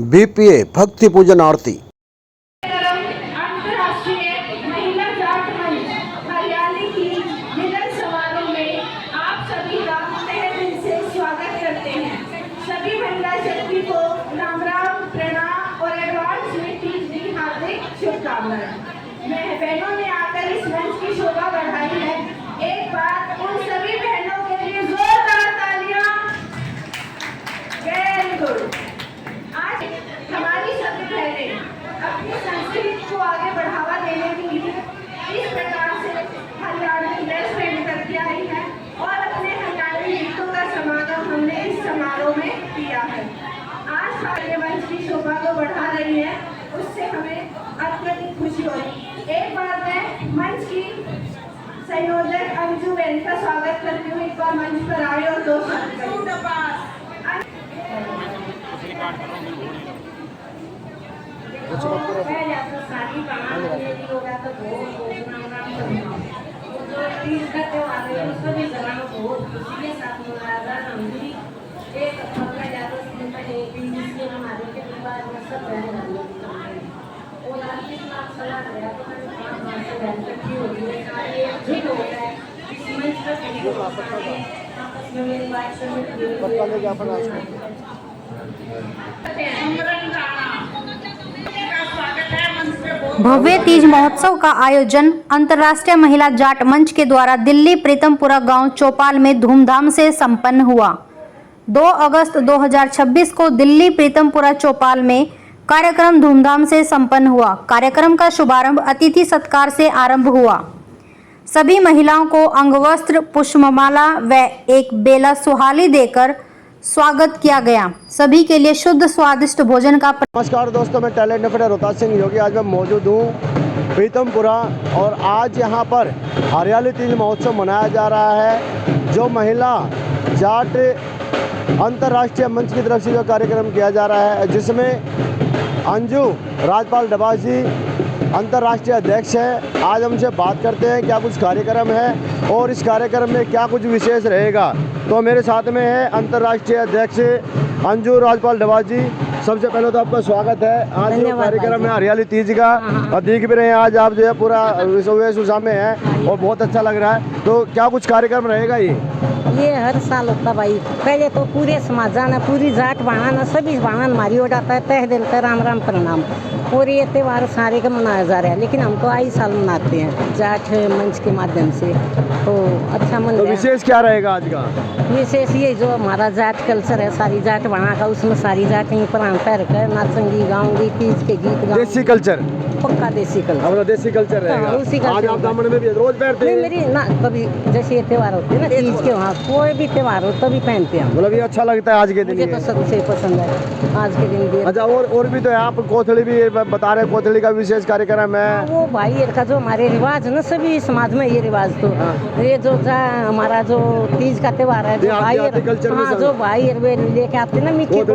BPA भक्ति पूजन आरती। अंतर्राष्ट्रीय महिला जाट मंच हरियाली की मिलन समारोह में आप सभी का तहे दिल से स्वागत करते हैं। सभी महिला शक्ति को राम राम, प्रणाम और एडवांस में तीज की हार्दिक शुभकामनाएं। बहनों ने आकर इस मंच की शोभा बढ़ाई है। एक बार उन सभी बहनों के लिए जोरदार तालियां। Very good. आज हमारी सभी बहनें अपनी संस्कृति को आगे बढ़ावा देने के लिए इस प्रकार से हरियाणवी ड्रेस पहन करके आई है और अपने हरियाणवी गीतों का समागम हमने इस समारोह में किया है। आज हमारे मंच की शोभा को बढ़ा रही है, उससे हमें अत्यधिक खुशी हो रही है। एक बार मैं मंच की संयोजक अंजू बहन का स्वागत करती हूँ। एक बार मंच पर आए और दो शब्द कहें। शादी बना होगा तो बहुत तीज का त्योहार है, उसको भी जनाओ बहुत खुशी के साथ मनाया जाए। हम भी एक पकड़ा जाता है जिसके हमारे के परिवार में सब बहन और आज कितना अच्छा लग रहा है। तो मैंने से बहन इकट्ठी हो गई है, सारे एकजुट हो गए इस मंच पर आपस में मेरी बात सुनने के लिए भव्य तीज महोत्सव का आयोजन अंतर्राष्ट्रीय महिला जाट मंच के द्वारा दिल्ली प्रीतमपुरा गांव चौपाल में धूमधाम से संपन्न हुआ। 2 अगस्त 2026 को दिल्ली प्रीतमपुरा चौपाल में कार्यक्रम धूमधाम से संपन्न हुआ। कार्यक्रम का शुभारंभ अतिथि सत्कार से आरंभ हुआ। सभी महिलाओं को अंगवस्त्र, पुष्पमाला व एक बेला सुहाली देकर स्वागत किया गया। सभी के लिए शुद्ध स्वादिष्ट भोजन का नमस्कार दोस्तों, मैं टैलेंट नेफेड रोहतास सिंह योगी। आज मैं मौजूद हूँ प्रीतमपुरा और आज यहाँ पर हरियाली तीज महोत्सव मनाया जा रहा है। जो महिला जाट अंतर्राष्ट्रीय मंच की तरफ से जो कार्यक्रम किया जा रहा है, जिसमें अंजू राजपाल डबास जी अंतर्राष्ट्रीय अध्यक्ष है। आज हमसे बात करते हैं क्या कुछ कार्यक्रम है और इस कार्यक्रम में क्या कुछ विशेष रहेगा। तो मेरे साथ में है अंतर्राष्ट्रीय अध्यक्ष अंजू राजपाल डबास जी। सबसे पहले तो आपका स्वागत है। आज जो कार्यक्रम है हरियाली तीज का, और देख भी रहे हैं आज आप जो है पूरा वेशभूषा में है और बहुत अच्छा लग रहा है। तो क्या कुछ कार्यक्रम रहेगा ये हर साल होता भाई। पहले तो पूरे समाजाना, पूरी जाट बाणाना, सभी बाणान मारी हो जाता है। तह दिल का राम राम प्रणाम। और ये त्यौहार सारे का मनाया जा रहा है, लेकिन हम तो आई साल मनाते हैं जाट मंच के माध्यम से। तो अच्छा मन तो विशेष क्या रहेगा आज का? विशेष ये जो हमारा जाट कल्चर है, सारी जाट बना का, उसमें सारी जाट यहीं पर पैर कर नाचंगी, गाऊंगी, तीज के गीत गाऊंगी। देसी कल्चर, पक्का देसी कल्चर। हमारा देसी कल्चर रहेगा। आज आप दामन में भी रोज पहनते हैं? मेरी ना कभी जैसे ये त्यौहार होते हैं ना तीज के, वहाँ कोई भी त्यौहार हो तभी पहनते हैं। मतलब ये अच्छा लगता है आज के दिन? मुझे तो सबसे पसंद है आज के दिन भी। अच्छा, और भी तो है, आप कोथली भी बता रहे हैं, कोथली का विशेष कार्यक्रम है। वो भाई का जो हमारे रिवाज है ना, सभी समाज में ये रिवाज तो ये जो हमारा जो तीज का त्यौहार है, जो भाई जो भाई लेके आते हैं ना मीठे, तो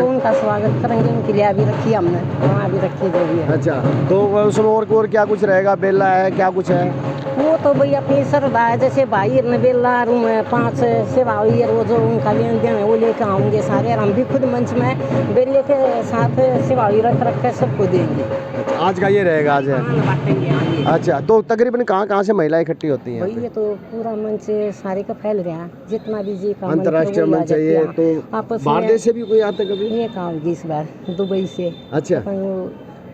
उनका स्वागत करेंगे। उनके लिए अभी रखी हमने, वहाँ भी रखी जो भी है। अच्छा, तो उसमें और क्या कुछ रहेगा? बेला है, क्या कुछ है? वो तो भैया अपनी श्रद्धा है। जैसे भाई ने बेला रूम 5 सेवा हुई है, वो जो उनका लेन देन है वो लेकर आऊँगे सारे। और हम भी खुद मंच में बेले के साथ सेवा रख कर सबको देंगे। आज का ये रहेगा आज है। अच्छा, तो तकरीबन कहाँ से महिलाएं इकट्ठी होती हैं? भाई ये तो पूरा मंच सारे का फैल रहा है, जितना भी जी का अंतर्राष्ट्रीय मंच है। तो बाहर देश से भी कोई आता कभी? ये काम इस बार दुबई से। अच्छा,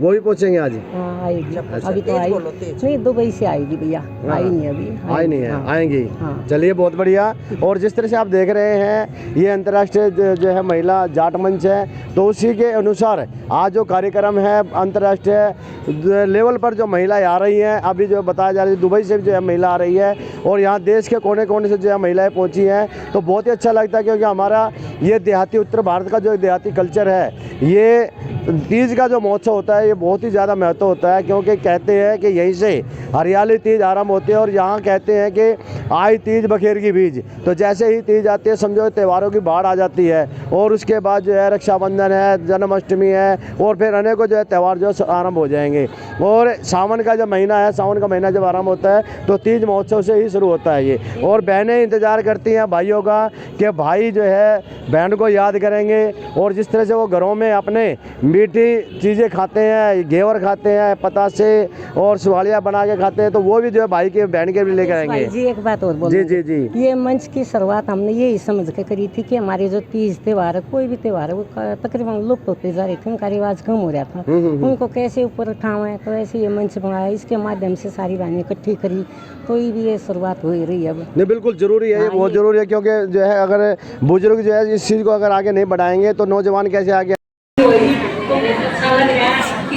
वो भी पहुंचेंगे आज? हाँ आएगी। अभी तो आई नहीं, दुबई से आएगी भैया। आई नहीं अभी, आई नहीं है। आएंगी। हाँ। चलिए, बहुत बढ़िया। और जिस तरह से आप देख रहे हैं, ये अंतर्राष्ट्रीय जो है महिला जाट मंच है, तो उसी के अनुसार आज जो कार्यक्रम है अंतर्राष्ट्रीय लेवल पर जो महिलाएं आ रही हैं, अभी जो बताया जा रहा है दुबई से जो है महिला आ रही है, और यहाँ देश के कोने कोने से जो है महिलाएँ पहुँची हैं। तो बहुत ही अच्छा लगता है, क्योंकि हमारा ये देहाती उत्तर भारत का जो देहाती कल्चर है, ये तीज का जो महोत्सव होता है ये बहुत ही ज़्यादा महत्व होता है। क्योंकि कहते हैं कि यहीं से हरियाली तीज आरंभ होती है, और यहाँ कहते हैं कि आई तीज बखेर की बीज। तो जैसे ही तीज आती है समझो त्योहारों की बाढ़ आ जाती है, और उसके बाद जो है रक्षाबंधन है, जन्माष्टमी है, और फिर अनेकों जो है त्यौहार जो आरंभ हो जाएंगे। और सावन का जब महीना है, सावन का महीना जब आरंभ होता है तो तीज महोत्सव से ही शुरू होता है ये। और बहनें इंतज़ार करती हैं भाइयों का कि भाई जो है बहन को याद करेंगे, और जिस तरह से वो घरों में अपने मीठी चीज़ें खाते हैं, घेवर खाते हैं, पतासे और सुहालियाँ बना के खाते हैं, तो वो भी जो है भाई के बहन के भी लेकर आएंगे। भाई जी एक बात और बोलो। जी जी जी। ये मंच की शुरुआत हमने यही समझ के करी थी कि हमारे जो तीज त्यौहार है, कोई भी त्यौहार है, वो तकरीबन लुप्त होते जा रहे थे, उनका रिवाज कम हो रहा था। उनको कैसे ऊपर उठाएं, तो ऐसे ये मंच बनाया, इसके माध्यम से सारी बहनें इकट्ठी करी, तो ये भी ये शुरुआत हो रही है अब। नहीं बिल्कुल ज़रूरी है, ये बहुत ज़रूरी है, क्योंकि जो है अगर बुजुर्ग जो है इस चीज़ को अगर आगे नहीं बढ़ाएंगे तो नौजवान कैसे आगे।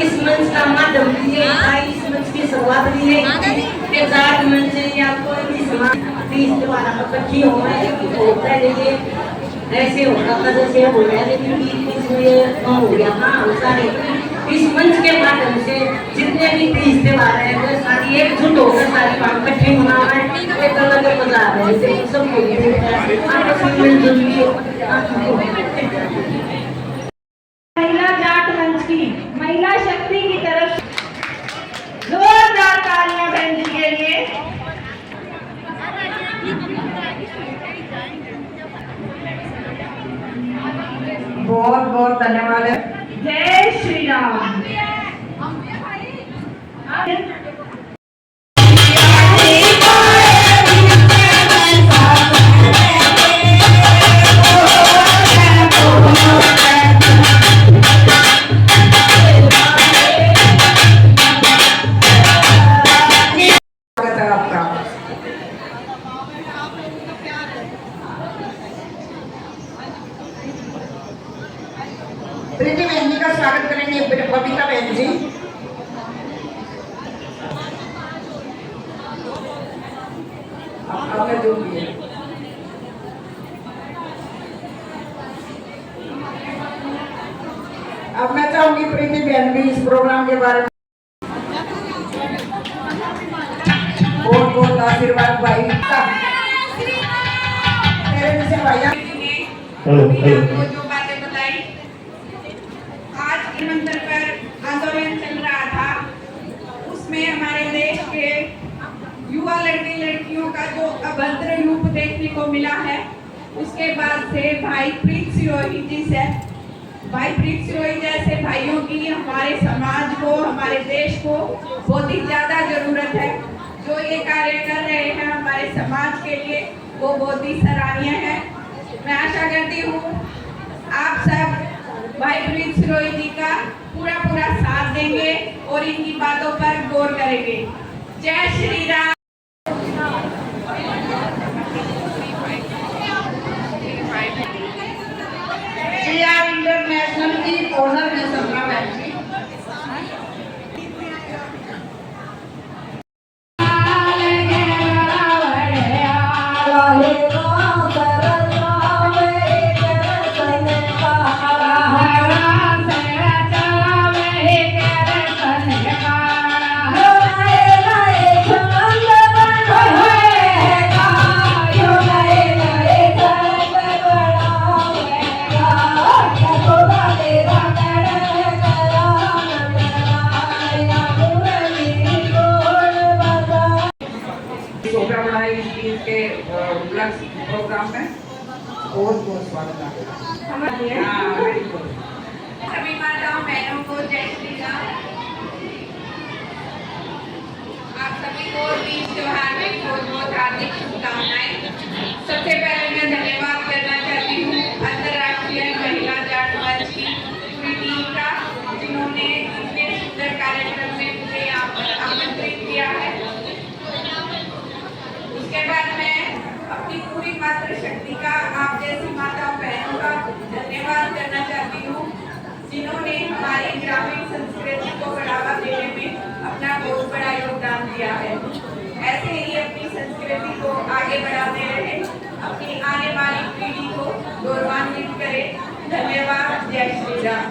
इस मंच का माध्यम इस मंच की शुरुआत भी है कि जाट मंच या कोई भी समाज तीज त्यौहार इकट्ठी हो पहले ये ऐसे होता था जैसे हो गया, लेकिन बीच में ये कम हो गया था। हम सारे इस मंच के माध्यम से जितने भी तीज त्यौहार है वो सारी एकजुट होकर सारी बात इकट्ठी मना रहे हैं, एक अलग मजा आ रहा है, सब आपस में मिलजुल महिला जाट मंच की महिला शक्ति की तरफ जोरदार तालियां बहन जी के लिए। बहुत बहुत धन्यवाद है। जय श्री राम। प्रीति बहन जी का स्वागत करेंगे बबीता बहन जी। आपने जो किया अब मैं चाहूंगी प्रीति बहन भी इस प्रोग्राम के बारे में बहुत बहुत आशीर्वाद भाई मेरे जैसे भैया आपको जो बातें बताई। आज के मंत्र पर आंदोलन चल रहा था, उसमें हमारे देश के युवा लड़के लड़कियों का जो अभद्र रूप देखने को मिला है, उसके बाद से भाई प्रीत सिरोही जी से भाई प्रीत सिरोही जैसे भाइयों की हमारे समाज को, हमारे देश को बहुत ही ज्यादा जरूरत है। जो ये कार्य कर रहे हैं हमारे समाज के लिए वो बहुत ही सराहनीय है। मैं आशा करती हूँ आप सब भाई प्रीत सिरोही जी का पूरा साथ देंगे और इनकी बातों पर गौर करेंगे। जय श्री राम। इंटरनेशनल की ऑनर में संभा बहन जी। प्रोग्राम में बहुत बहुत स्वागत है। सभी माताओं बहनों को जय श्री राम। आप सभी को तीज त्योहार में बहुत बहुत हार्दिक शुभकामनाएं। सबसे पहले मैं धन्यवाद करना चाहती हूँ अंतर्राष्ट्रीय महिला जाट मंच की पूरी टीम का, जिन्होंने इतने सुंदर कार्यक्रम में मुझे यहाँ पर आमंत्रित किया है। उसके बाद मैं अपनी पूरी मातृशक्ति का, आप जैसी माताओं बहनों का धन्यवाद करना चाहती हूँ, जिन्होंने हमारी ग्रामीण संस्कृति को बढ़ावा देने में अपना बहुत बड़ा योगदान दिया है। ऐसे ही अपनी संस्कृति को आगे बढ़ाते रहे, अपनी आने वाली पीढ़ी को गौरवान्वित करें। धन्यवाद। जय श्री राम।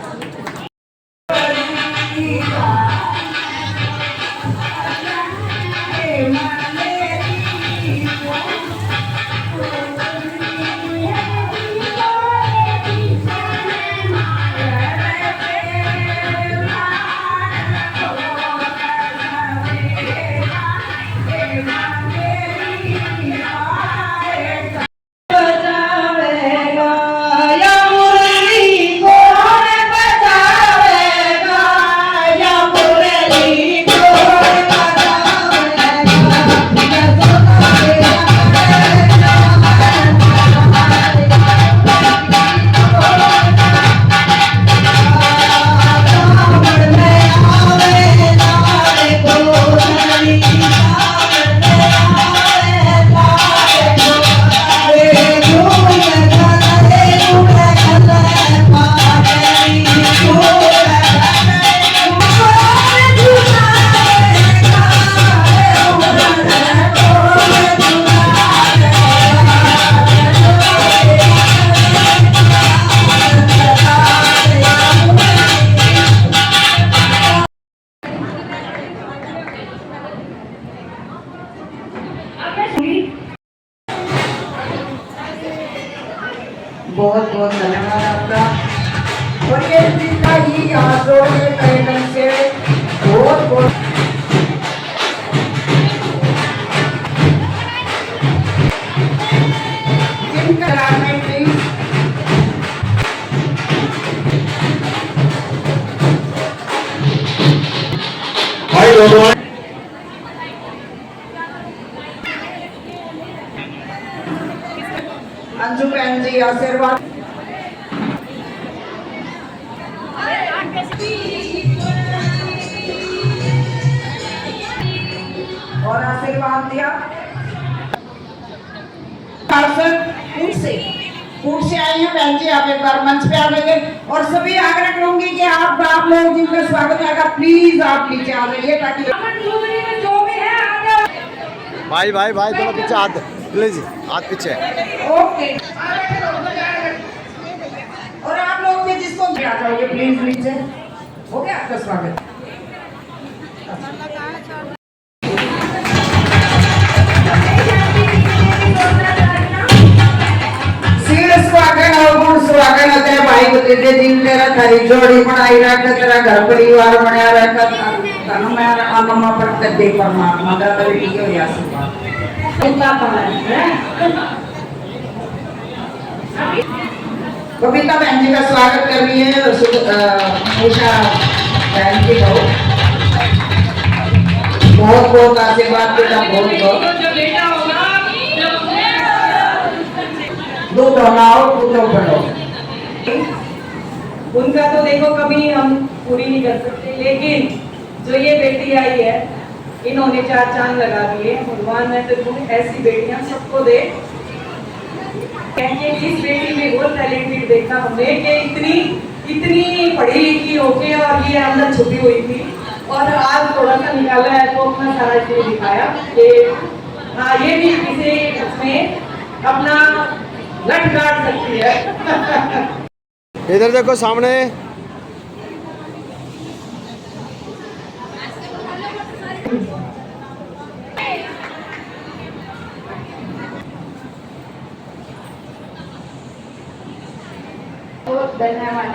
Hey, अंजू बहन जी आशीर्वाद। और आशीर्वाद दिया फूड से आई हैं बहन जी, आप एक बार मंच पे आवेंगे। और सभी आग्रह करूंगी कि आप लोग जिनका स्वागत है प्लीज आप नीचे आ जाइए ताकि जो भी है भाई भाई भाई थोड़ा पीछे हाथ प्लीज, हाथ पीछे। ओके। और आप लोग भी जिसको आ जाओगे प्लीज नीचे, हो गया आपका स्वागत। स्वागत है भाई को तेरे दिन तेरा थारी जोड़ी बनाई रख, तेरा घर परिवार बनाया रख, तन में आत्मा पर कदे परमात्मा का तभी हो या सुबह कविता बहन जी का स्वागत कर रही है उषा बहन जी को बहुत बहुत आशीर्वाद देता, बहुत बहुत दूध बनाओ दूध बढ़ो। उनका तो देखो कभी हम पूरी नहीं कर सकते, लेकिन जो ये बेटी आई है इन्होंने 4 चांद लगा दिए। भगवान ने तो ऐसी बेटियां सबको दे। कहेंगे इस बेटी में वो टैलेंटेड देखा हमने कि इतनी पढ़ी लिखी होके और ये अंदर छुपी हुई थी, और आज थोड़ा सा निकाला है तो अपना सारा इसलिए दिखाया कि हाँ ये भी किसी उसमें अपना लट काट सकती है। इधर देखो सामने। बहुत धन्यवाद।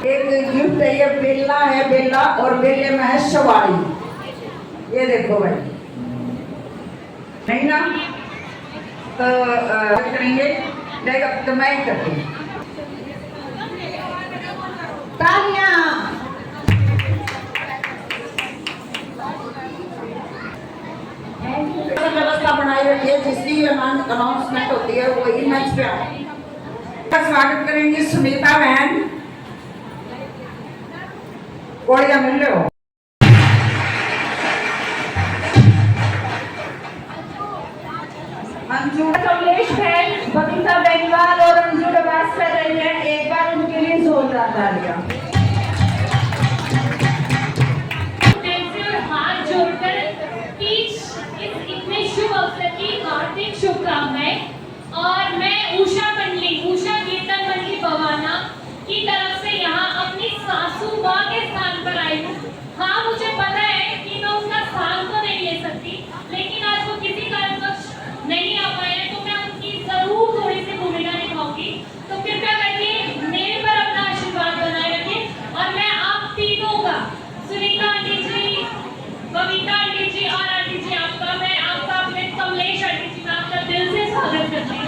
एक गिफ्ट है, ये बेला है, बेला और बेले में है सवारी। ये देखो भाई, नहीं ना तो करेंगे लेगा तो मैं ही करती हूँ। तालियां। व्यवस्था बनाई रखिए, जिसकी अनाउंसमेंट होती है वही मंच पे आए। स्वागत करेंगी सुनीता बहन, कोड़िया मिल रहे हो। कमलेश बहन, बबीता बेनीवाल और अंजू डबास कर रही है, एक बार उनके लिए जोरदार तालियां। हाथ जोड़कर इस इतने शुभ अवसर की हार्दिक शुभकामनाएं। और मैं उषा कीर्तन मंडली बवाना की तरफ से यहाँ अपनी सासू माँ के स्थान पर आई हूँ। हाँ मुझे पता है कि मैं उनका स्थान तो नहीं ले सकती, लेकिन आज वो किसी कारणवश नहीं आ पाए तो मैं उनकी जरूर थोड़ी सी भूमिका निभाऊंगी। तो कृपया करके मेरे पर अपना आशीर्वाद बनाए रखें। और मैं आप तीनों का, सुनीता आंटी जी, बबीता आंटी जी और आंटी जी आपका अपने कमलेश आंटी जी, मैं आपका दिल से स्वागत करती हूँ।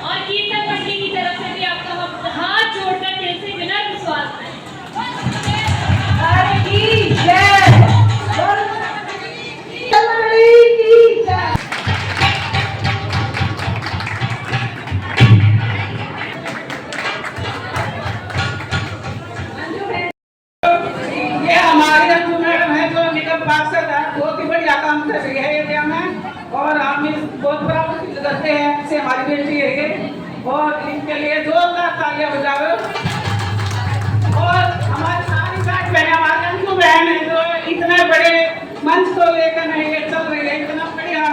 और कीर्तन मंडली की तरफ से भी आपका हाथ जोड़कर दिल से विनम्र विश्वास है। बहुत ही बढ़िया काम कर रही है एरिया में, और हम बहुत प्राउड फील करते हैं से हमारी बेटी है ये, और इनके लिए जोरदार तालियां बजाओ। और हमारी सारी बहन, हमारी अंजू बहन है जो इतने बड़े मंच को लेकर नहीं चल रही है, इतना बढ़िया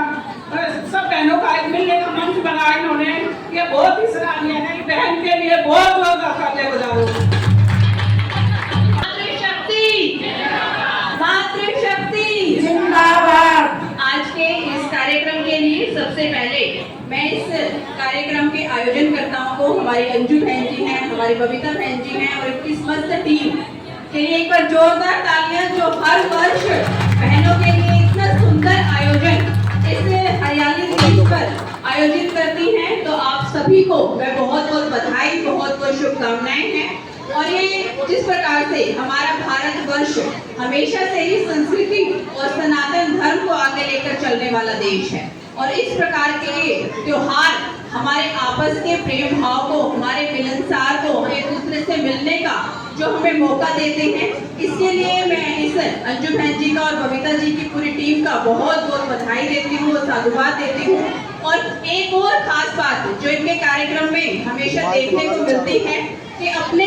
सब बहनों का एक मिलने का मंच बनाया इन्होंने, ये बहुत ही सराहनीय है। बहन के लिए बहुत जोरदार तालियां बजाओ। आज के इस कार्यक्रम के लिए सबसे पहले मैं इस कार्यक्रम के आयोजनकर्ताओं को, हमारी अंजू बहन जी हैं, हमारी बबीता बहन जी हैं और इनकी समस्त टीम के लिए एक बार जोरदार तालियां, जो हर वर्ष बहनों के लिए इतना सुंदर आयोजन इस हरियाली तीज पर आयोजित करती हैं, तो आप सभी को मैं बहुत बहुत बधाई, बहुत बहुत शुभकामनाएं हैं। और ये जिस प्रकार से हमारा भारतवर्ष हमेशा से ही संस्कृति और सनातन धर्म को आगे लेकर चलने वाला देश है, और इस प्रकार के त्योहार हमारे आपस के प्रेम भाव को, हमारे मिलनसार को, एक दूसरे से मिलने का जो हमें मौका देते हैं, इसके लिए मैं इस अंजू बहन जी का और बबीता जी की पूरी टीम का बहुत बहुत बधाई देती हूँ, साधुवाद देती हूँ। और एक और खास बात जो इनके कार्यक्रम में हमेशा देखने को मिलती है कि अपने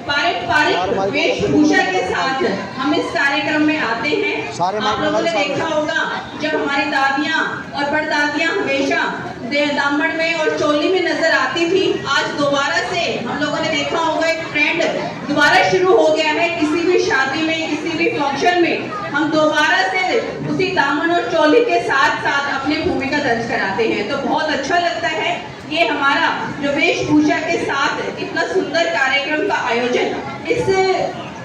पारंपरिक वेशभूषा के साथ हम इस कार्यक्रम में आते हैं। आप लोगों ने देखा होगा जब हमारी दादियाँ और परदादियाँ हमेशा दामन में और चोली में नजर आती थी, आज दोबारा से हम लोगों ने देखा होगा एक ट्रेंड दोबारा शुरू हो गया है। किसी भी शादी में, किसी भी फंक्शन में हम दोबारा से उसी दामन और चोली के साथ साथ अपनी भूमिका दर्ज कराते हैं, तो बहुत अच्छा लगता है। ये हमारा जो वेशभूषा के साथ इतना सुंदर कार्यक्रम का आयोजन इस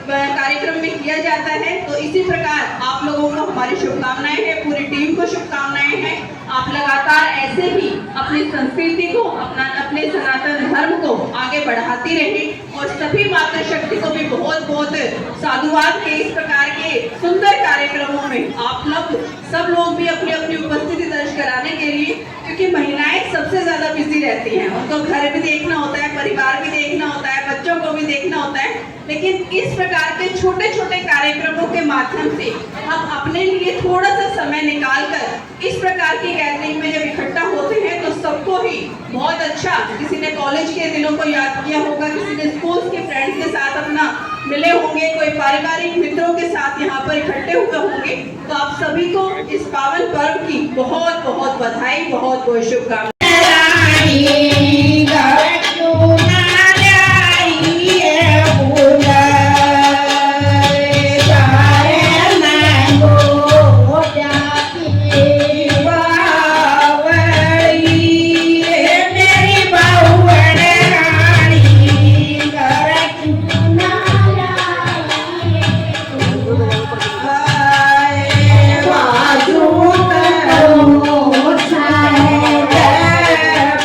कार्यक्रम में किया जाता है, तो इसी प्रकार आप लोगों को हमारी शुभकामनाएं हैं, पूरी टीम को शुभकामनाएं हैं। आप लगातार ऐसे ही अपनी संस्कृति को, अपने सनातन धर्म को आगे बढ़ाती रहें, और सभी मातृशक्ति को भी बहुत बहुत साधुवाद के इस प्रकार के सुंदर कार्यक्रमों में आप लोग सब लोग भी अपनी अपनी उपस्थिति दर्ज कराने के लिए, क्योंकि महिलाएं सबसे ज्यादा बिजी रहती हैं, उनको घर भी देखना होता है, परिवार भी देखना होता है, बच्चों को भी देखना होता है, लेकिन इस प्रकार के छोटे छोटे कार्यक्रमों के माध्यम से हम अपने लिए थोड़ा सा समय निकालकर इस प्रकार की गैदरिंग में जब इकट्ठा होते हैं, तो सबको ही बहुत अच्छा, किसी ने कॉलेज के दिनों को याद किया होगा, किसी ने स्कूल के फ्रेंड्स के साथ अपना मिले होंगे, कोई पारिवारिक मित्रों के साथ यहाँ पर इकट्ठे हुए होंगे, तो आप सभी को इस पावन पर्व की बहुत बहुत बधाई, बहुत बहुत शुभकामनाएं।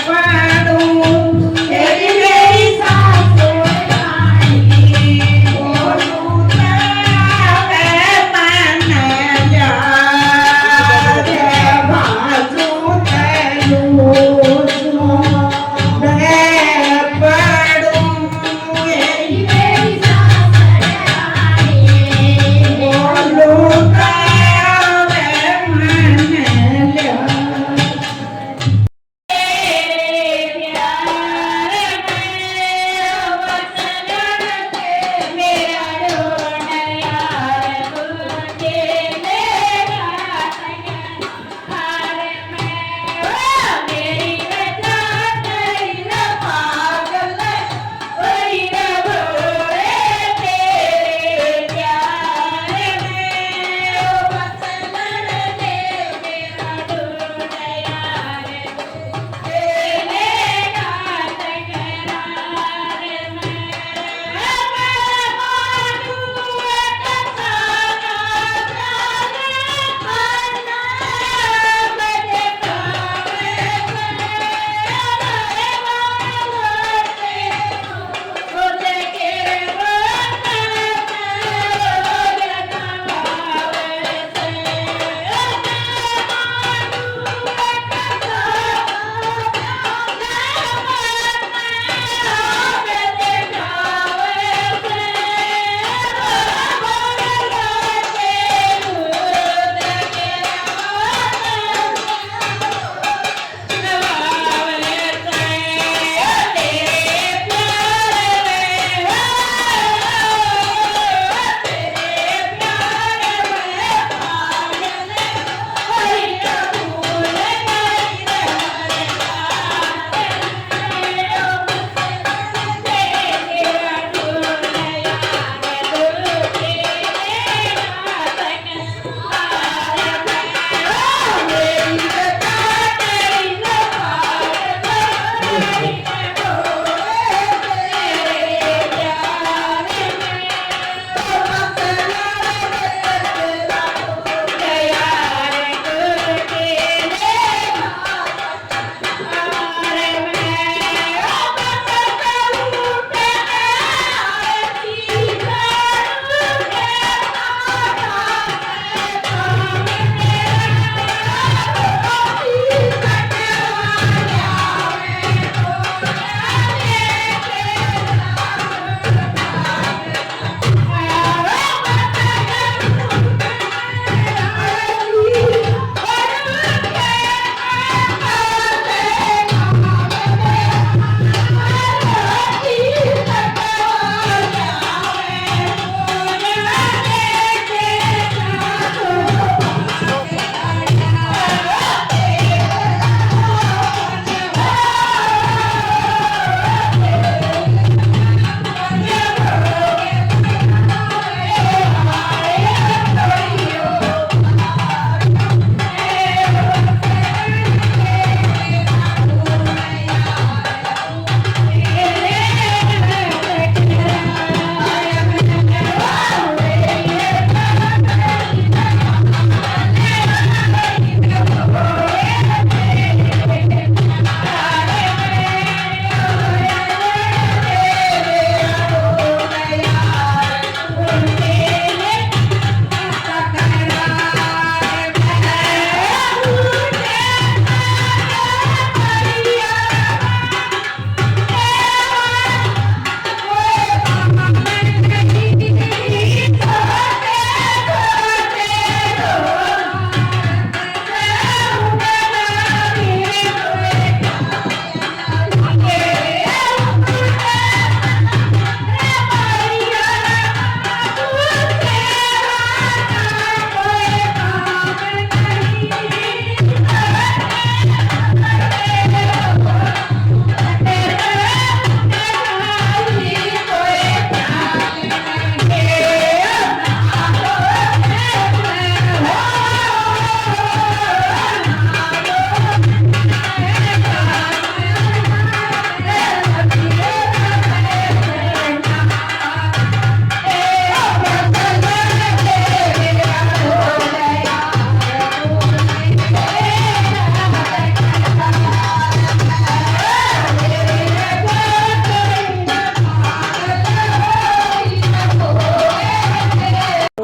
Bye.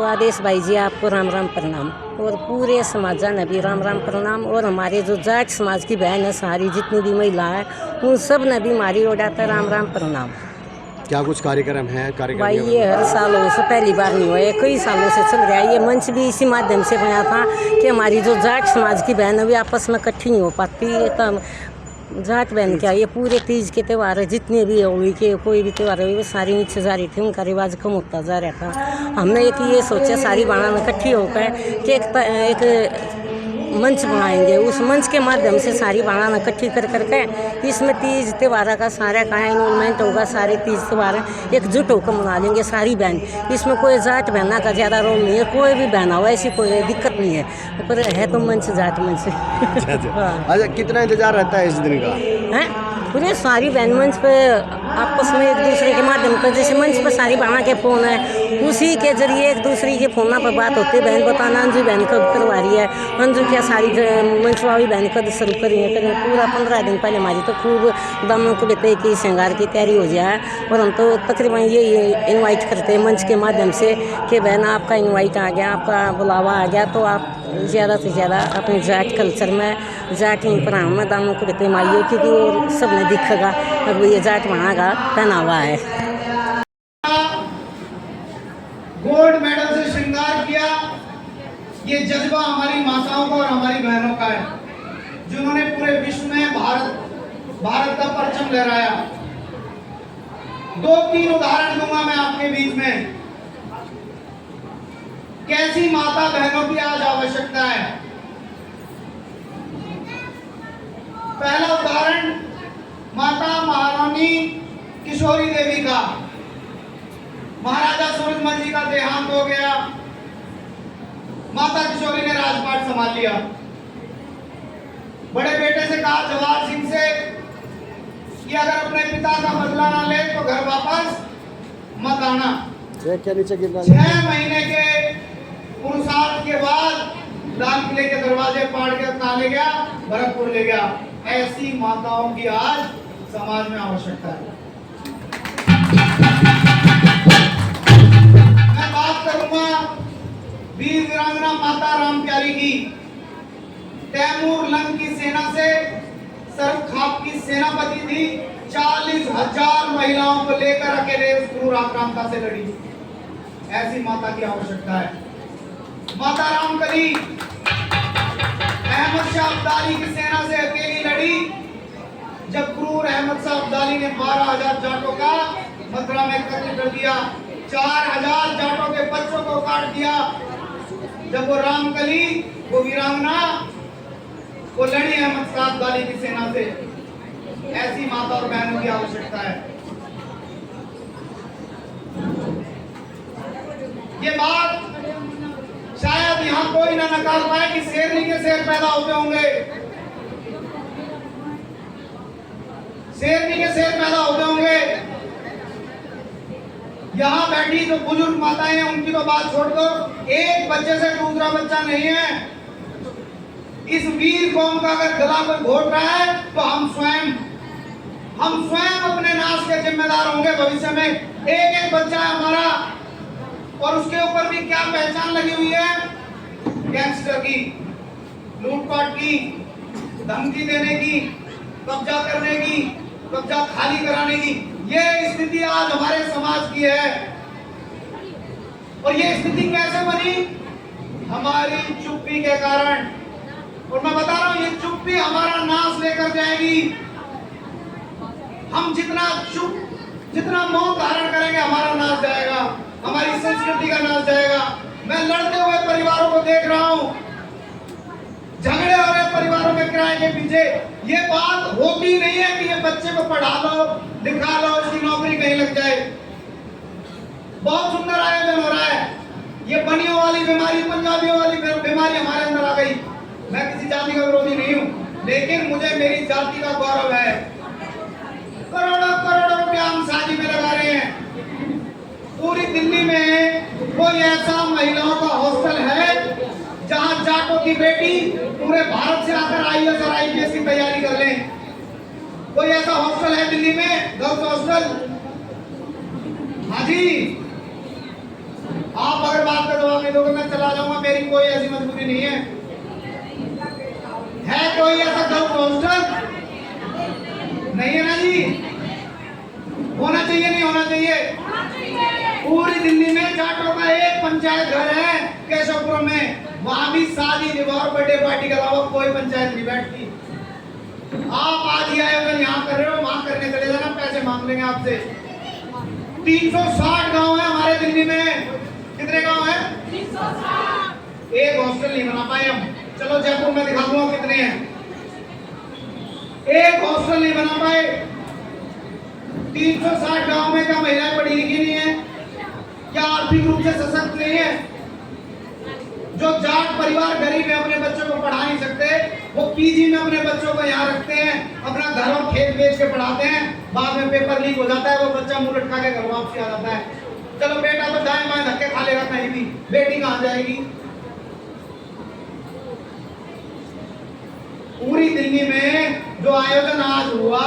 आदेश भाई जी आपको राम राम प्रणाम, और पूरे समाजा ने भी राम राम प्रणाम। और हमारे जो जाट समाज की बहन है सारी जितनी भी महिला है उन सब ने भी मारी ओढ़ाता राम राम प्रणाम। क्या कुछ कार्यक्रम है? कार्यक्रम भाई ये हर साल हो से पहली बार नहीं हुआ है, कई सालों से चल रहा है। ये मंच भी इसी माध्यम से बना था कि हमारी जो जाट समाज की बहन है वे आपस में इकट्ठी नहीं हो पाती। तब जाट बहन क्या ये पूरे तीज के त्यौहार है, जितने भी होली के कोई भी त्यौहार है वो सारी नीचे जा रही थी, उनका रिवाज कम होता जा रहा था। हमने एक ये सोचा सारी बहना इकट्ठी होकर कि एक मंच बनाएंगे, उस मंच के माध्यम से सारी बहना इकट्ठी कर करके इसमें तीज त्यौहार का सारा का इन्वॉल्वमेंट होगा। सारे तीज त्यौहार एकजुट होकर मना लेंगे सारी बहन। इसमें कोई जाट बहना का ज़्यादा रोल नहीं है, कोई भी बहना हुआ ऐसी कोई दिक्कत नहीं है, पर है तो मंच जाट मंच। अच्छा, कितना इंतजार रहता है इस दिन का? हैं पूरे सारी बहन मंच पे आपस में एक दूसरे के माध्यम पर, जैसे मंच पर सारी बहना के फ़ोन है उसी के जरिए एक दूसरे के फ़ोन पर बात होती है। बहन बताना अंजू बहन कब करवा रही है, अंजू क्या सारी मंच वाली बहन कब शुरू करी है करें। पूरा 15 दिन पहले हमारी तो खूब दामों को लेते कि श्रृंगार की तैयारी हो जाए, और हम तो तकरीबन ये इन्वाइट करते हैं मंच के माध्यम से कि बहन आपका इन्वाइट आ गया, आपका बुलावा आ गया, तो आप ज़्यादा से ज़्यादा अपने जाट कल्चर में जाट पराम में दामों को लेते माइयो, क्योंकि वो सब ने दिखेगा अब ये जाट वहाँ का पहनावा है। गोल्ड मेडल से श्रृंगार किया, ये जज्बा हमारी माताओं का और हमारी बहनों का है, जिन्होंने पूरे विश्व में भारत का परचम लहराया। 2-3 उदाहरण दूंगा मैं आपके बीच में, कैसी माता बहनों की आज आवश्यकता है। पहला उदाहरण माता महारानी किशोरी देवी का। महाराजा सूरजमल जी का देहांत हो गया, माता किशोरी ने राजपाट संभाल लिया। बड़े बेटे से कहा जवाहर सिंह से कि अगर अपने पिता का बदला ना ले तो घर वापस मत आना। 6 महीने के पुरुषार्थ के बाद लाल किले के दरवाजे फाड़ के कहाँ ले गया? भरतपुर ले गया। ऐसी माताओं की आज समाज में आवश्यकता है। मैं बात करूंगा वीर वीरांगना माता राम प्यारी की। तैमूर लंग की सेना से सरखाप की सेनापति थी, 40,000 महिलाओं को लेकर अकेले उस क्रूर आक्रांता से लड़ी। ऐसी माता की आवश्यकता है। माता रामकली अहमद शाह अब्दाली की सेना से अकेली लड़ी, जब क्रूर अहमद शाह अब्दाली ने 12,000 जाटों का मथुरा में कत्ल कर दिया, 4,000 जाटों के बच्चों को काट दिया। जब वो रामकली, वो वीरांगना, वो लड़ी अहमद शाह अब्दाली की सेना से। ऐसी माता और बहनों की आवश्यकता है। ये बात शायद यहाँ कोई ना नकार पाए कि शेरनी के शेर पैदा होते होंगे, शेरनी के शेर पैदा होते होंगे। यहाँ बैठी जो बुजुर्ग माताएं हैं उनकी तो बात छोड़ दो, एक बच्चे से दूसरा बच्चा नहीं है। इस वीर कौम का अगर गला कोई घोट रहा है तो हम स्वयं अपने नाश के जिम्मेदार होंगे भविष्य में। एक बच्चा है हमारा, और उसके ऊपर भी क्या पहचान लगी हुई है? गैंगस्टर की, लूटपाट की, धमकी देने की, कब्जा करने की, कब्जा खाली कराने की। ये स्थिति आज हमारे समाज की है। और ये स्थिति कैसे बनी? हमारी चुप्पी के कारण। और मैं बता रहा हूं, ये चुप्पी हमारा नाश लेकर जाएगी। हम जितना मौन धारण करेंगे हमारा नाश जाएगा, हमारी संस्कृति का नाश जाएगा। मैं लड़ते हुए परिवारों को देख रहा हूं, झगड़े हो रहे परिवारों में किराए के पीछे। ये बात होती नहीं है कि ये बच्चे को पढ़ा लो, लिखा लो, इसकी नौकरी कहीं लग जाए। बहुत सुंदर आयोजन हो रहा है। ये बनियों वाली बीमारी, पंजाबियों वाली बीमारी हमारे अंदर आ गई। मैं किसी जाति का विरोधी नहीं हूं, लेकिन मुझे मेरी जाति का गौरव है। करोड़ों करोड़ों रुपया हम शादी में लगा रहे हैं। पूरी दिल्ली में कोई ऐसा महिलाओं का हॉस्टल है जहां जाटों की बेटी पूरे भारत से आकर IAS और IPS की तैयारी कर लें? कोई ऐसा हॉस्टल है दिल्ली में, गर्ल्स हॉस्टल? हाँ जी, आप अगर बात का जवाब नहीं दोगे मैं चला जाऊंगा, मेरी कोई ऐसी मजबूरी नहीं है। कोई ऐसा गर्ल्स हॉस्टल नहीं है ना जी? होना चाहिए नहीं होना चाहिए? पूरी दिल्ली में जाटों का एक पंचायत घर है केशवपुरम में, वहां भी शादी विवाह बर्थडे पार्टी के अलावा कोई पंचायत नहीं बैठती। आप आज ही आयोजन यहाँ कर रहे हो, वहां करने चले जाना, पैसे मांग लेंगे आपसे। 360 गांव है हमारे दिल्ली में। कितने गांव है? 360। एक हॉस्टल नहीं बना पाए हम। चलो जयपुर में दिखा दूंगा कितने हैं। एक हॉस्टल नहीं बना पाए। 360 गांव में क्या महिलाएं पढ़ी लिखी नहीं है? क्या आर्थिक रूप से सशक्त नहीं है? जो जाट परिवार गरीब है, अपने बच्चों को पढ़ा नहीं सकते, वो पीजी में अपने बच्चों को यहाँ रखते हैं, अपना घर और खेत बेच के पढ़ाते हैं, बाद में पेपर लीक हो जाता है, वो बच्चा मुंह लटका के घर वापसी आ जाता है। चलो बेटा तो दाएं बाएं धक्के खा लेगा कहीं भी, बेटी कहाँ जाएगी? पूरी दिल्ली में जो आयोजन आज हुआ,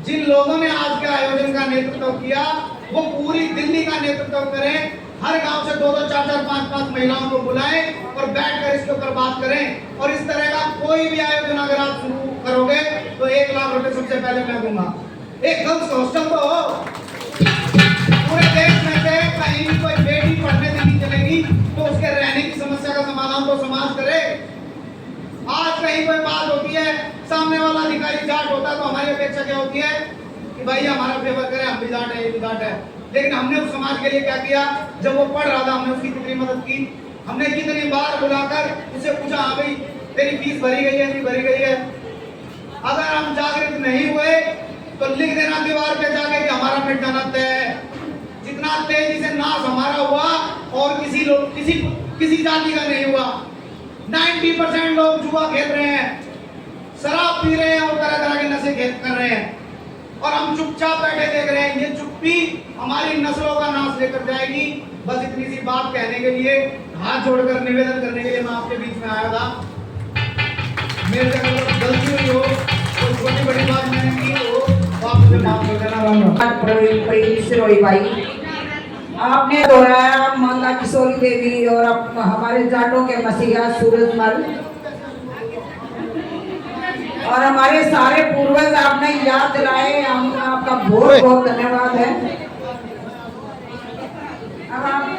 जिन लोगों ने आज के आयोजन का नेतृत्व किया, वो पूरी दिल्ली का नेतृत्व करें। हर गांव से 2-2, 4-4, 5-5 महिलाओं को बुलाएं और बैठकर इसके ऊपर बात करें। और इस तरह का कोई भी आयोजन अगर आप शुरू करोगे तो 1 लाख रुपए सबसे पहले मैं दूंगा। एक गर्ल्स हॉस्टल तो हो पूरे देश में से, कहीं भी कोई बेटी पढ़ने नहीं चलेगी तो उसके रहने की समस्या का समाधान तो समाज करे। आज कहीं कोई बात होती है, सामने वाला अधिकारी जाट होता है तो हमारी अपेक्षा क्या होती है कि भाई हमारा फेवर करे, हम भी जाट है, ये भी जाट है। लेकिन हमने उस समाज के लिए क्या किया? जब वो पढ़ रहा था हमने उसकी कितनी मदद की, हमने कितनी बार बुलाकर उसे पूछा, हाँ भाई तेरी फीस भरी गई है नहीं भरी गई है? अगर हम जागृत नहीं हुए तो लिख देना दीवार पे जाके कि हमारा मिट जाना तय है। जितना तेजी से नाश हमारा हुआ और किसी जाति का नहीं हुआ। 90% लोग जुआ खेल रहे हैं, शराब पी रहे हैं और तरह तरह के नशे कर रहे हैं, और हम चुपचाप बैठे देख रहे हैं। ये चुप्पी हमारी नस्लों का नाश लेकर जाएगी। बस इतनी सी बात कहने के लिए, हाथ जोड़कर निवेदन करने के लिए मैं आपके बीच में आया था। मेरे से अगर गलती हुई हो, कोई छोटी बड़ी बात मैंने की हो तो आप मुझे माफ कर देना। आपने दोहराया माता किशोरी देवी और हमारे जाटों के मसीहा सूरजमल और हमारे सारे पूर्वज आपने याद दिलाए, हम आपका बहुत बहुत धन्यवाद है। अब आप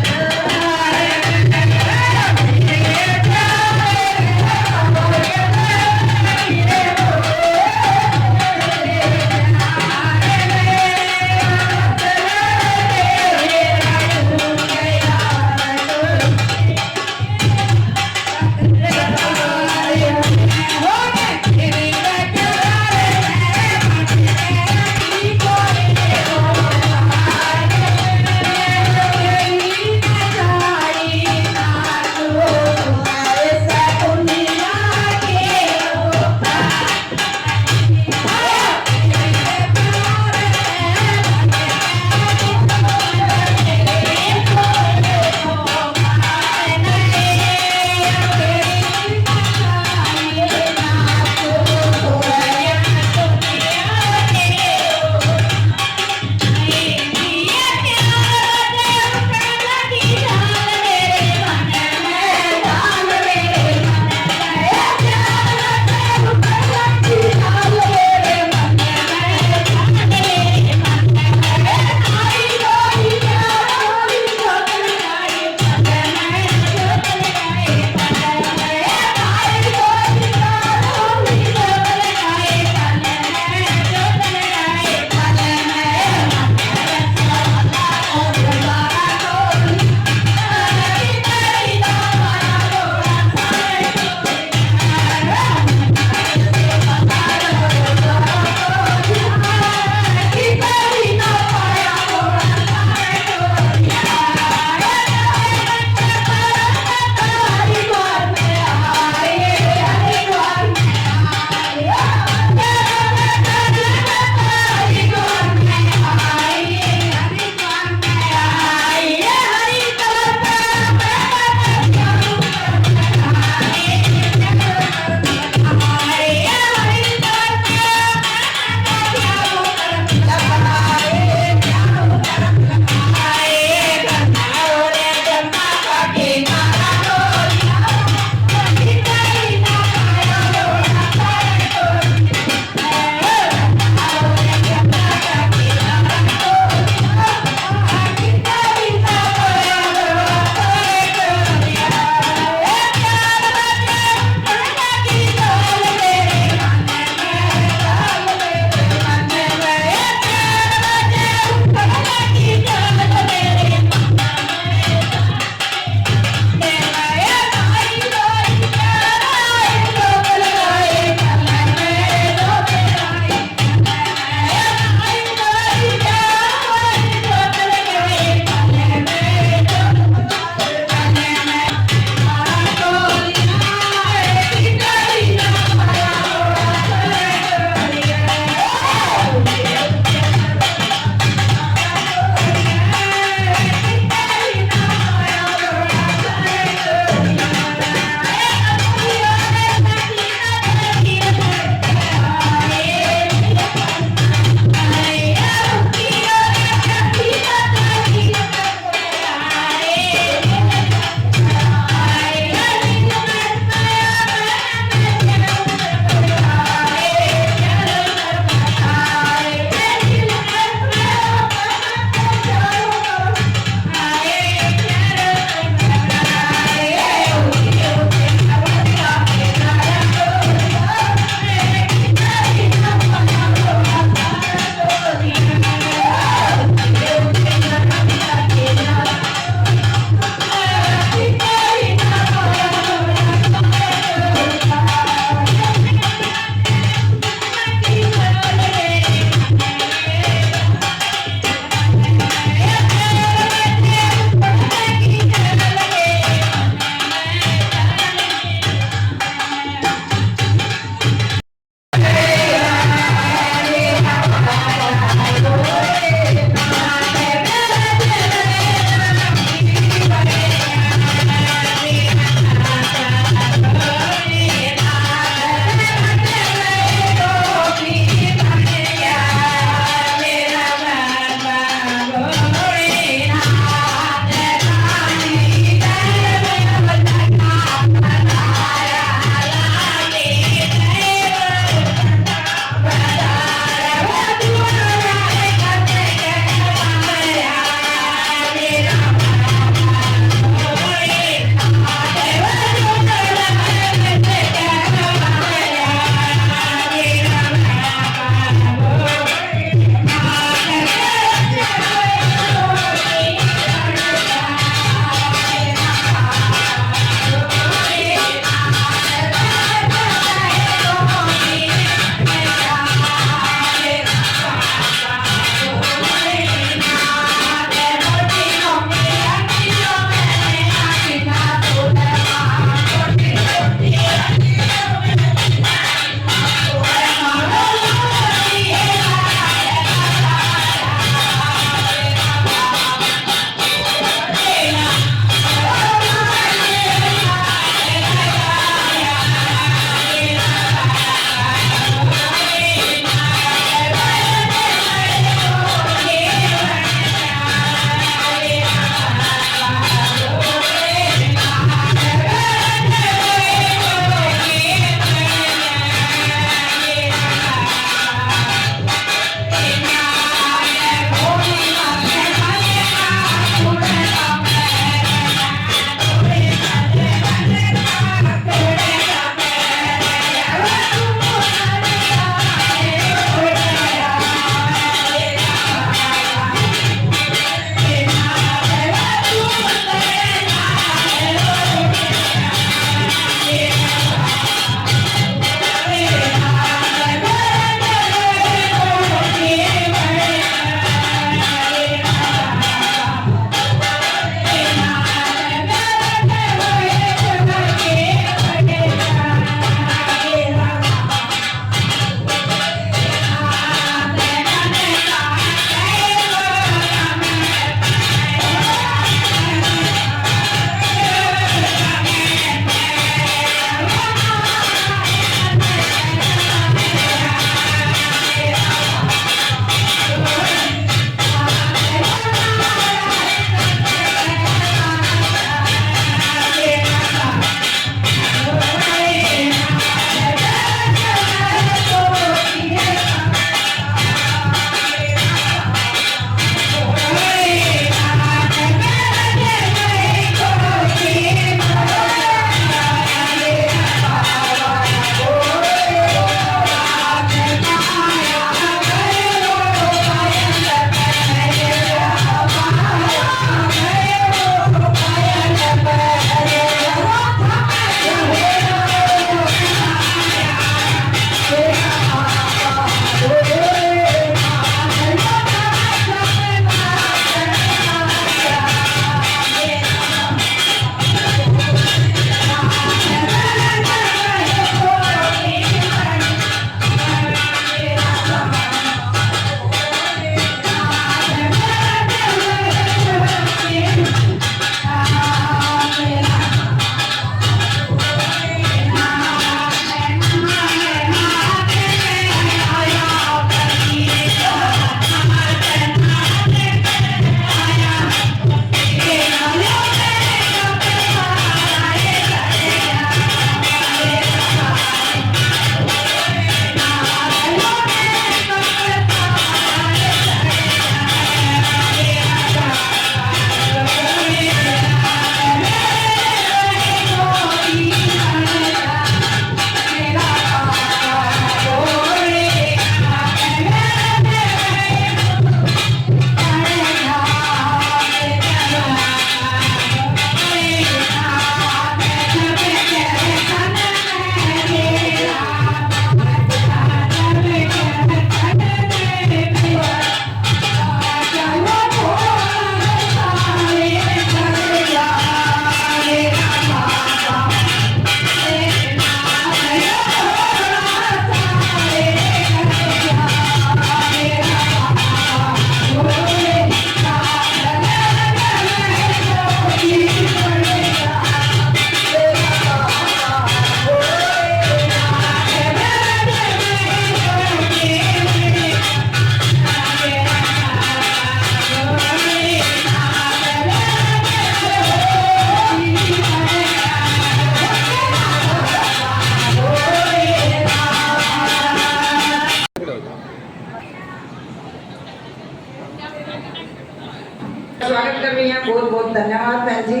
स्वागत कर रही हैं, बहुत बहुत धन्यवाद बहन जी।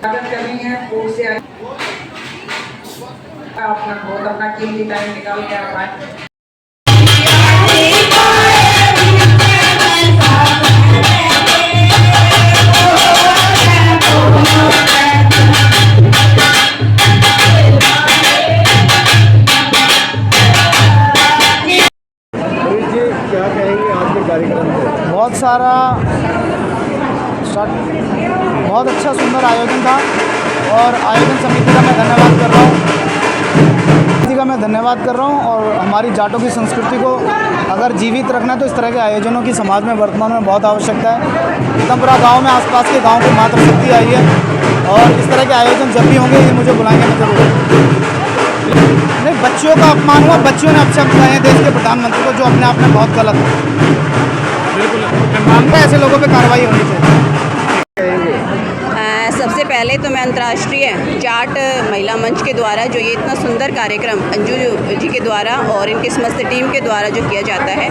स्वागत कर रही हैं, खूब से अपना कीमती टाइम निकाल के आप आए। क्या कहेंगे आज के कार्यक्रम से? बहुत सारा बहुत अच्छा सुंदर आयोजन था और आयोजन समिति का मैं धन्यवाद कर रहा हूँ और हमारी जाटों की संस्कृति को अगर जीवित रखना है तो इस तरह के आयोजनों की समाज में वर्तमान में बहुत आवश्यकता है। पीतमपुरा गांव में आसपास के गांव की मातृशक्ति आई है और इस तरह के आयोजन जब भी होंगे ये मुझे बुलाएंगे मैं जरूर। नहीं, बच्चियों का अपमान हुआ, बच्चियों ने अपशब्द कहे हैं देश के प्रधानमंत्री को, जो अपने आप में बहुत गलत है। बिल्कुल ऐसे लोगों पे कार्रवाई होनी चाहिए। सबसे पहले तो मैं अंतर्राष्ट्रीय जाट महिला मंच के द्वारा जो ये इतना सुंदर कार्यक्रम अंजू जी के द्वारा और इनकी समस्त टीम के द्वारा जो किया जाता है,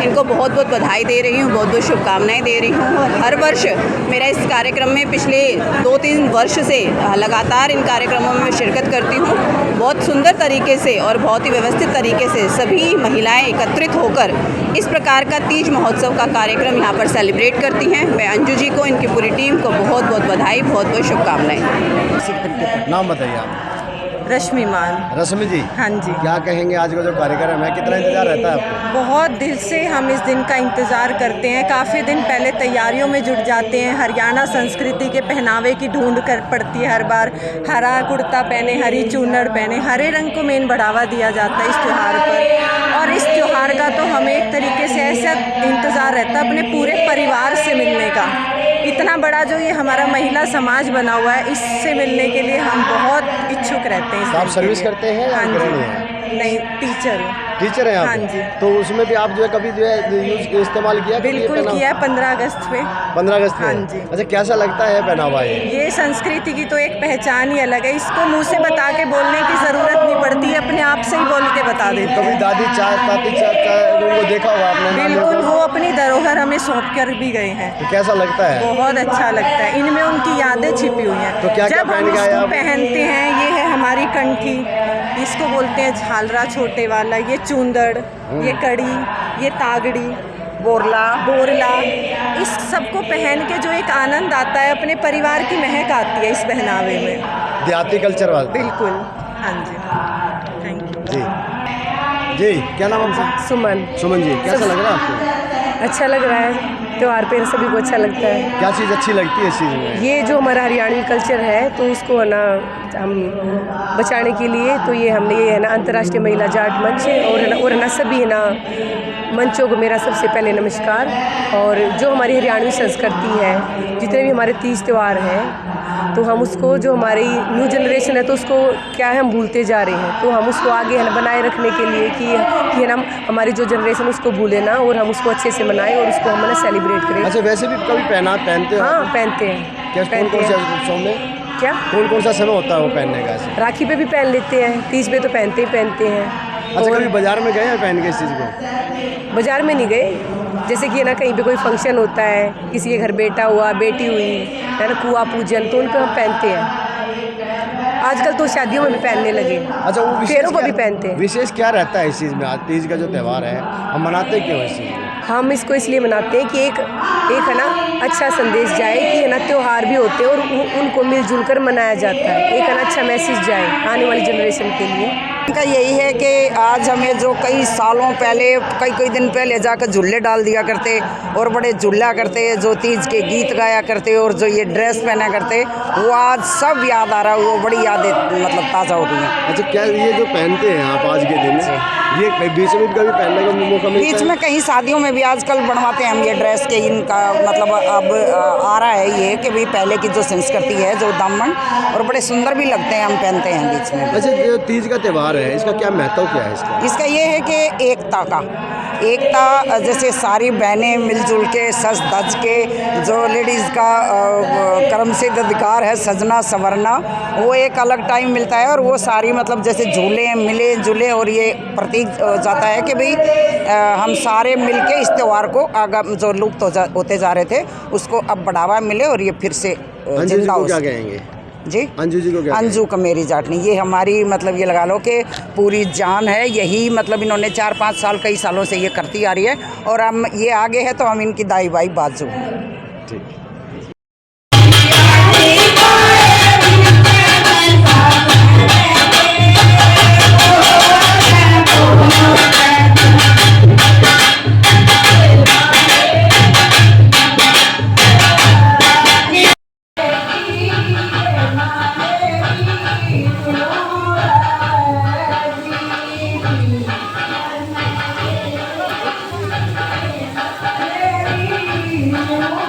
इनको बहुत बहुत बधाई दे रही हूँ, बहुत बहुत शुभकामनाएं दे रही हूँ। और हर वर्ष मेरा इस कार्यक्रम में पिछले 2-3 वर्ष से लगातार इन कार्यक्रमों में शिरकत करती हूँ। बहुत सुंदर तरीके से और बहुत ही व्यवस्थित तरीके से सभी महिलाएँ एकत्रित होकर इस प्रकार का तीज महोत्सव का कार्यक्रम यहाँ पर सेलिब्रेट करती हैं। मैं अंजू जी को, इनकी पूरी टीम को बहुत बहुत बधाई, बहुत बहुत शुभकामनाएं। नाम बताइए आप। रश्मि मान। रश्मि जी, हाँ जी, क्या कहेंगे आज का जो कार्यक्रम है, कितना इंतजार रहता है आपको? बहुत दिल से हम इस दिन का इंतज़ार करते हैं। काफ़ी दिन पहले तैयारियों में जुट जाते हैं। हरियाणा संस्कृति के पहनावे की ढूंढ कर पड़ती है हर बार। हरा कुर्ता पहने, हरी चूनड़ पहने, हरे रंग को मेन बढ़ावा दिया जाता है इस त्यौहार पर। और इस त्यौहार का तो हमें एक तरीके से ऐसा इंतज़ार रहता है अपने पूरे परिवार से मिलने का। इतना बड़ा जो ये हमारा महिला समाज बना हुआ है, इससे मिलने के लिए हम बहुत इच्छुक रहते हैं। आप सर्विस करते हैं या हाँ गृहिणी जी, हैं? नहीं, टीचर हूँ। टीचर हैं आप? हाँ जी। तो उसमें भी आप जो है कभी जो है यूज इस्तेमाल किया? बिल्कुल किया, 15 अगस्त पे। 15 अगस्त में? हाँ जी। अच्छा, कैसा लगता है पहनावा ये संस्कृति की तो एक पहचान ही अलग है। इसको मुंह से बता के बोलने की ज़रूरत नहीं पड़ती, अपने आप से ही बोल के बता देते कभी हैं। दादी ताती उनको देखा हुआ आपने? बिल्कुल, वो अपनी धरोहर हमें सौंप कर भी गए हैं। तो कैसा लगता है? बहुत अच्छा लगता है, इनमें उनकी यादें छिपी हुई हैं। तो क्या जब हम पहन के आए इसको आप? पहनते हैं, ये है हमारी कंठी, इसको बोलते हैं झालरा छोटे वाला, ये चूंदड़, ये कड़ी, ये तागड़ी, बोरला, इस सबको पहन के जो एक आनंद आता है, अपने परिवार की महक आती है इस पहनावे में। देहाती कल्चर वाला? बिल्कुल, हाँ जी, थैंक यू जी। क्या नाम आपका? सुमन जी, कैसा लग रहा है आपको? अच्छा लग रहा है, त्यौहार पे सभी को अच्छा लगता है। क्या चीज़ अच्छी लगती है इस चीज़ में? ये जो हमारा हरियाणवी कल्चर है तो उसको है ना हम बचाने के लिए तो ये हमने ये है ना अंतर्राष्ट्रीय महिला जाट मंच और है ना सभी है ना मंचों को मेरा सबसे पहले नमस्कार। और जो हमारी हरियाणवी संस्कृति है, जितने भी हमारे तीज त्यौहार हैं, तो हम उसको जो हमारी न्यू जनरेशन है तो उसको क्या है हम भूलते जा रहे हैं, तो हम उसको आगे है ना बनाए रखने के लिए कि है ना हमारी जो जनरेशन उसको भूले ना और हम उसको अच्छे से मनाएं और उसको हम ना सेलिब्रेट करें। अच्छा, वैसे भी कभी पहनते हो? हाँ, पहनते हैं। क्या कौन से उत्सव में? क्या कौन सा समय होता है वो पहनने का? ऐसे राखी पे भी पहन लेते हैं, तीज पे तो पहनते हैं। अच्छा, कभी बाजार में गए हैं पहन के इस चीज़ को? बाजार में नहीं गए, जैसे कि है ना कहीं पे कोई फंक्शन होता है, किसी के घर बेटा हुआ, बेटी हुई, है ना कुआ पूजन, तो उन पे हम पहनते हैं। आजकल तो शादियों में भी पहनने लगे। अच्छा, वो फेरों को भी पहनते हैं। विशेष क्या रहता है इस चीज़ में? आज तीज का जो त्यौहार है हम मनाते क्यों इस चीज़ में? हम इसको इसलिए मनाते हैं कि एक है ना अच्छा संदेश जाए कि है ना त्यौहार भी होते हैं और उनको मिलजुल कर मनाया जाता है। एक है ना अच्छा मैसेज जाए आने वाली जनरेशन के लिए। का यही है कि आज हमें जो कई सालों पहले कई दिन पहले जाकर झूले डाल दिया करते और बड़े झूला करते, जो तीज के गीत गाया करते और जो ये ड्रेस पहना करते, वो आज सब याद आ रहा है, वो बड़ी यादें मतलब ताज़ा हो रही हैं। अच्छा, क्या ये जो पहनते हैं आप आज के दिन, ये बीच में कभी पहनने का मौका मिलता है? बीच में कहीं शादियों में भी आजकल बनवाते हैं हम ये ड्रेस के, इनका मतलब अब आ रहा है ये कि भाई पहले की जो संस्कृति है जो दामन, और बड़े सुंदर भी लगते हैं, हम पहनते हैं बीच में। अच्छा, जो तीज का त्यौहार है इसका क्या महत्व क्या है? इसका ये है कि एकता का, एकता, जैसे सारी बहनें मिलजुल के सज धज के, जो लेडीज़ का कर्म सिद्ध अधिकार है सजना संवरना, वो एक अलग टाइम मिलता है। और वो सारी मतलब जैसे झूले मिले जुले, और ये प्रतीक जाता है कि भाई हम सारे मिलके इस त्यौहार को आगा जो लुप्त होते जा रहे थे उसको अब बढ़ावा मिले और ये फिर से जिंदा हो। क्या कहेंगे जी? अंजू जी को क्या? अंजू कमेरी जाटनी, ये हमारी मतलब ये लगा लो कि पूरी जान है। यही मतलब इन्होंने 4-5 साल कई सालों से ये करती आ रही है, और हम ये आगे है तो हम इनकी दाई बाई बाजू। ठीक। Oh